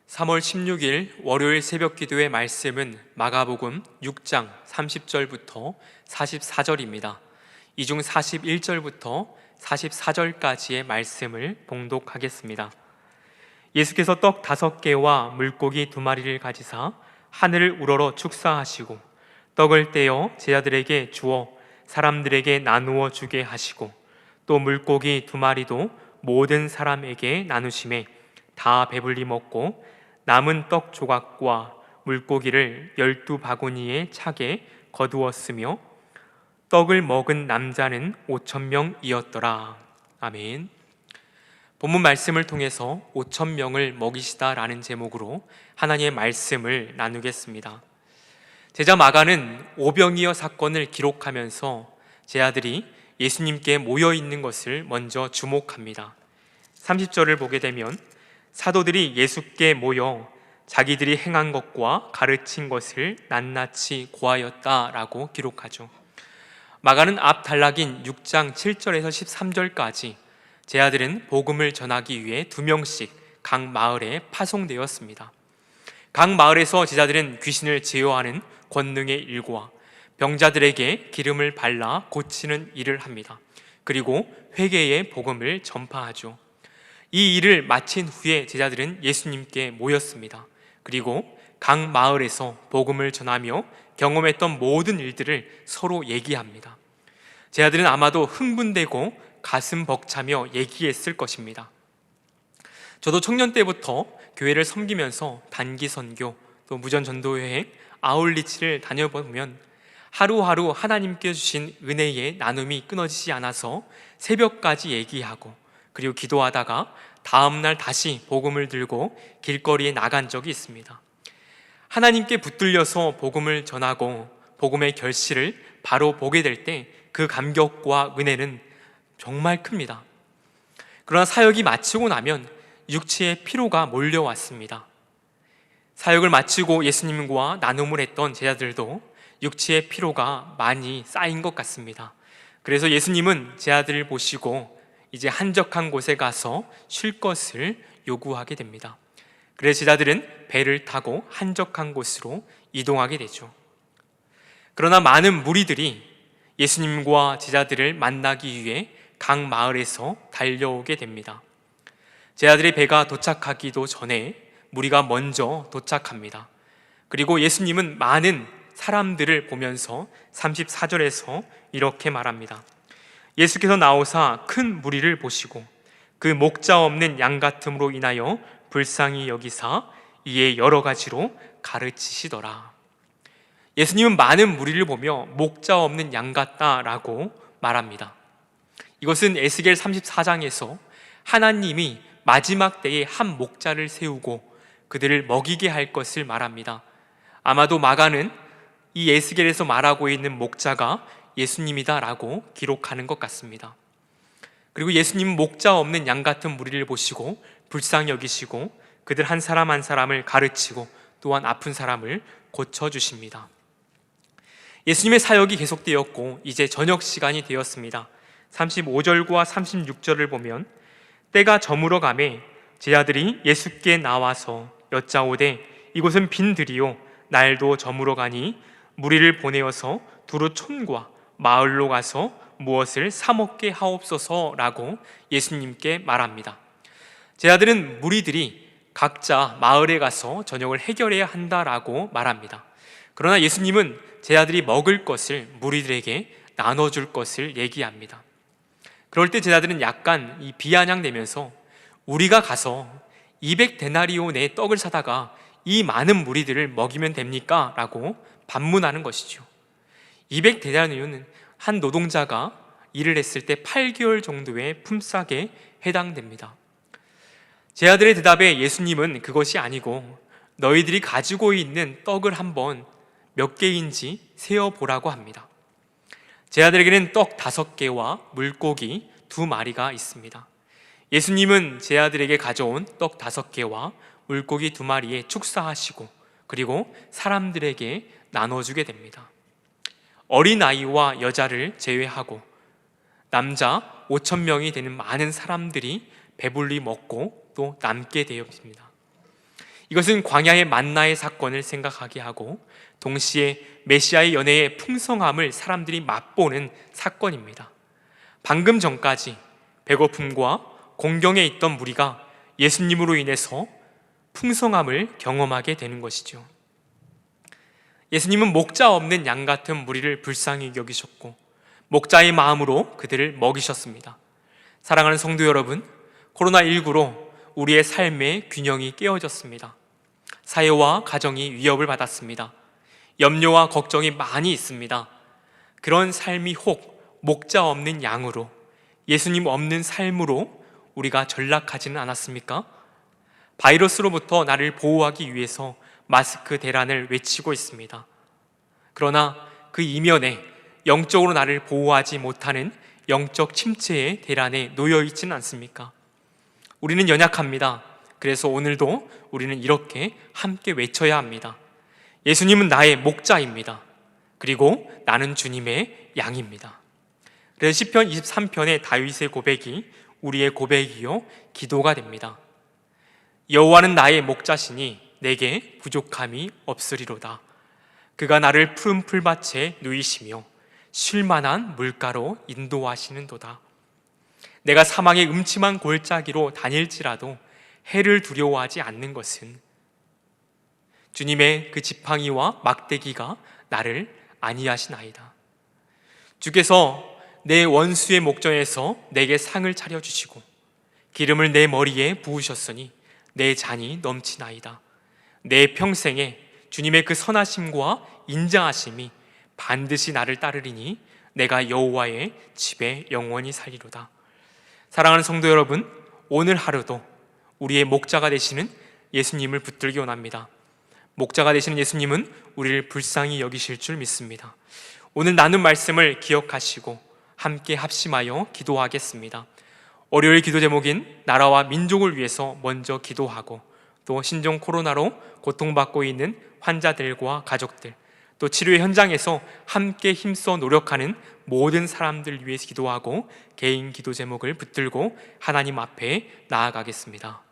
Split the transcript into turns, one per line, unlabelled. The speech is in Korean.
3월 16일 월요일 새벽 기도의 말씀은 마가복음 6장 30절부터 44절입니다. 이 중 41절부터 44절까지의 말씀을 봉독하겠습니다. 예수께서 떡 5개와 물고기 2마리를 가지사 하늘을 우러러 축사하시고 떡을 떼어 제자들에게 주어 사람들에게 나누어 주게 하시고 또 물고기 2마리도 모든 사람에게 나누시매 다 배불리 먹고 남은 떡 조각과 물고기를 12바구니에 차게 거두었으며 떡을 먹은 남자는 5,000명이었더라. 아멘. 본문 말씀을 통해서 5,000명을 먹이시다라는 제목으로 하나님의 말씀을 나누겠습니다. 제자 마가는 오병이어 사건을 기록하면서 제자들이 예수님께 모여 있는 것을 먼저 주목합니다. 30절을 보게 되면 사도들이 예수께 모여 자기들이 행한 것과 가르친 것을 낱낱이 고하였다라고 기록하죠. 마가는 앞 단락인 6장 7절에서 13절까지 제자들은 복음을 전하기 위해 2명씩 각 마을에 파송되었습니다. 각 마을에서 제자들은 귀신을 제어하는 권능의 일과 병자들에게 기름을 발라 고치는 일을 합니다. 그리고 회개의 복음을 전파하죠. 이 일을 마친 후에 제자들은 예수님께 모였습니다. 그리고 각 마을에서 복음을 전하며 경험했던 모든 일들을 서로 얘기합니다. 제자들은 아마도 흥분되고 가슴 벅차며 얘기했을 것입니다. 저도 청년 때부터 교회를 섬기면서 단기 선교, 또 무전 전도 여행, 아울리치를 다녀보면 하루하루 하나님께 주신 은혜의 나눔이 끊어지지 않아서 새벽까지 얘기하고 그리고 기도하다가 다음날 다시 복음을 들고 길거리에 나간 적이 있습니다. 하나님께 붙들려서 복음을 전하고 복음의 결실을 바로 보게 될 때 그 감격과 은혜는 정말 큽니다. 그러나 사역이 마치고 나면 육체의 피로가 몰려왔습니다. 사역을 마치고 예수님과 나눔을 했던 제자들도 육체의 피로가 많이 쌓인 것 같습니다. 그래서 예수님은 제자들을 보시고 이제 한적한 곳에 가서 쉴 것을 요구하게 됩니다. 그래서 제자들은 배를 타고 한적한 곳으로 이동하게 되죠. 그러나 많은 무리들이 예수님과 제자들을 만나기 위해 각 마을에서 달려오게 됩니다. 제자들의 배가 도착하기도 전에 무리가 먼저 도착합니다. 그리고 예수님은 많은 사람들을 보면서 34절에서 이렇게 말합니다. 예수께서 나오사 큰 무리를 보시고 그 목자 없는 양 같음으로 인하여 불쌍히 여기사 이에 여러 가지로 가르치시더라. 예수님은 많은 무리를 보며 목자 없는 양 같다라고 말합니다. 이것은 에스겔 34장에서 하나님이 마지막 때에 한 목자를 세우고 그들을 먹이게 할 것을 말합니다. 아마도 마가는 이 에스겔에서 말하고 있는 목자가 예수님이다라고 기록하는 것 같습니다. 그리고 예수님은 목자 없는 양 같은 무리를 보시고 불쌍히 여기시고 그들 한 사람 한 사람을 가르치고 또한 아픈 사람을 고쳐주십니다. 예수님의 사역이 계속되었고 이제 저녁 시간이 되었습니다. 35절과 36절을 보면 때가 저물어 가매 제자들이 예수께 나와서 여짜오되 이곳은 빈들이요 날도 저물어 가니 무리를 보내어서 두루 촌과 마을로 가서 무엇을 사 먹게 하옵소서라고 예수님께 말합니다. 제자들은 무리들이 각자 마을에 가서 저녁을 해결해야 한다라고 말합니다. 그러나 예수님은 제자들이 먹을 것을 무리들에게 나눠줄 것을 얘기합니다. 그럴 때 제자들은 약간 비아냥대면서 우리가 가서 200데나리온의 떡을 사다가 이 많은 무리들을 먹이면 됩니까? 라고 반문하는 것이죠. 200데나리온은 한 노동자가 일을 했을 때 8개월 정도의 품삯에 해당됩니다. 제자들의 대답에 예수님은 그것이 아니고 너희들이 가지고 있는 떡을 한번 몇 개인지 세어보라고 합니다. 제자들에게는 떡 5개와 물고기 2마리가 있습니다. 예수님은 제자들에게 가져온 떡 5개와 물고기 2마리에 축사하시고 그리고 사람들에게 나눠주게 됩니다. 어린아이와 여자를 제외하고 남자 5,000명이 되는 많은 사람들이 배불리 먹고 또 남게 되었습니다. 이것은 광야의 만나의 사건을 생각하게 하고 동시에 메시아의 연애의 풍성함을 사람들이 맛보는 사건입니다. 방금 전까지 배고픔과 공경에 있던 무리가 예수님으로 인해서 풍성함을 경험하게 되는 것이죠. 예수님은 목자 없는 양 같은 무리를 불쌍히 여기셨고 목자의 마음으로 그들을 먹이셨습니다. 사랑하는 성도 여러분, 코로나19로 우리의 삶의 균형이 깨어졌습니다. 사회와 가정이 위협을 받았습니다. 염려와 걱정이 많이 있습니다. 그런 삶이 혹 목자 없는 양으로, 예수님 없는 삶으로 우리가 전락하지는 않았습니까? 바이러스로부터 나를 보호하기 위해서 마스크 대란을 외치고 있습니다. 그러나 그 이면에 영적으로 나를 보호하지 못하는 영적 침체의 대란에 놓여 있지는 않습니까? 우리는 연약합니다. 그래서 오늘도 우리는 이렇게 함께 외쳐야 합니다. 예수님은 나의 목자입니다. 그리고 나는 주님의 양입니다. 그래서 시편 23편의 다윗의 고백이 우리의 고백이요 기도가 됩니다. 여호와는 나의 목자시니 내게 부족함이 없으리로다. 그가 나를 푸른 풀밭에 누이시며 쉴만한 물가로 인도하시는도다. 내가 사망의 음침한 골짜기로 다닐지라도 해를 두려워하지 않는 것은 주님의 그 지팡이와 막대기가 나를 안위하시나이다. 주께서 내 원수의 목전에서 내게 상을 차려주시고 기름을 내 머리에 부으셨으니 내 잔이 넘치나이다. 내 평생에 주님의 그 선하심과 인자하심이 반드시 나를 따르리니 내가 여호와의 집에 영원히 살리로다. 사랑하는 성도 여러분, 오늘 하루도 우리의 목자가 되시는 예수님을 붙들기 원합니다. 목자가 되시는 예수님은 우리를 불쌍히 여기실 줄 믿습니다. 오늘 나눈 말씀을 기억하시고 함께 합심하여 기도하겠습니다. 월요일 기도 제목인 나라와 민족을 위해서 먼저 기도하고 또 신종 코로나로 고통받고 있는 환자들과 가족들, 또 치료의 현장에서 함께 힘써 노력하는 모든 사람들 위해서 기도하고 개인 기도 제목을 붙들고 하나님 앞에 나아가겠습니다.